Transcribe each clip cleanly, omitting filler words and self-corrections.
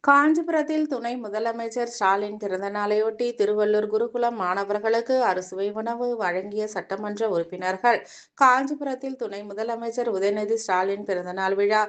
காஞ்சிபுரத்தில் துணை முதலமைச்சர் ஸ்டாலின் பிறந்தநாளையொட்டி திருவள்ளூர் குருகுலம் மாணவர்களுக்கு அறுசுவை உணவு வழங்கிய சட்டமன்ற உறுப்பினர்கள். காஞ்சிபுரத்தில் துணை முதலமைச்சர் உதயநிதி ஸ்டாலின் பிறந்தநாள் விழா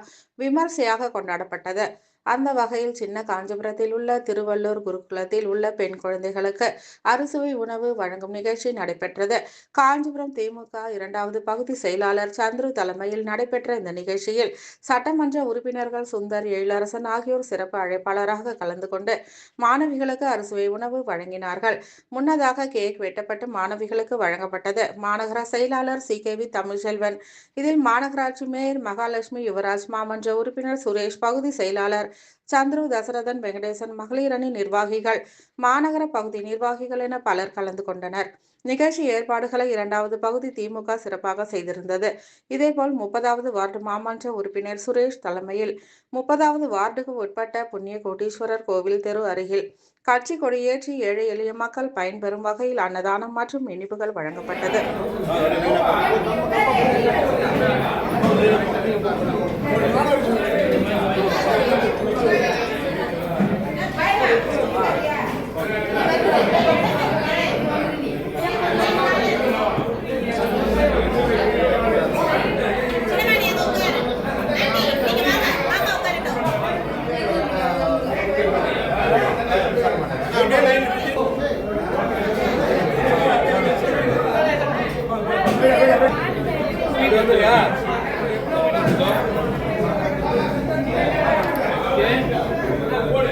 விமர்சையாக கொண்டாடப்பட்டது. அந்த வகையில் சின்ன காஞ்சிபுரத்தில் உள்ள திருவள்ளூர் குருகுலத்தில் உள்ள பெண் குழந்தைகளுக்கு அறுசுவை உணவு வழங்கும் நிகழ்ச்சி நடைபெற்றது. காஞ்சிபுரம் திமுக 2வது பகுதி செயலாளர் சந்துரு தலைமையில் நடைபெற்ற இந்த நிகழ்ச்சியில் சட்டமன்ற உறுப்பினர்கள் சுந்தர், எழிலரசன் ஆகியோர் சிறப்பு அழைப்பாளராக கலந்து கொண்டு மாணவிகளுக்கு அறுசுவை உணவு வழங்கினார்கள். முன்னதாக கேக் வெட்டப்பட்டு மாணவிகளுக்கு வழங்கப்பட்டது. மாநகர செயலாளர் சி.கே.வி. தமிழ்செல்வன், இதில் மாநகராட்சி மேயர் மகாலட்சுமி, யுவராஜ், மாமன்ற உறுப்பினர் சுரேஷ், பகுதி செயலாளர் சந்துரு, தசரதன், வெங்கடேசன், மகளிர் அணி நிர்வாகிகள், மாநகர பகுதி நிர்வாகிகள் என பலர் கலந்து கொண்டனர். நிகழ்ச்சி ஏற்பாடுகளை 2வது பகுதி திமுக சிறப்பாக செய்திருந்தது. இதேபோல் 30வது வார்டு மாமன்ற உறுப்பினர் சுரேஷ் தலைமையில் 30வது வார்டுக்கு உட்பட்ட புண்ணிய கோட்டீஸ்வரர் கோவில் தெரு அருகில் கட்சி கொடியேற்றி ஏழை எளிய மக்கள் பயன்பெறும் வகையில் அன்னதானம் மற்றும் இனிப்புகள் வழங்கப்பட்டது.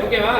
ஓகேவா?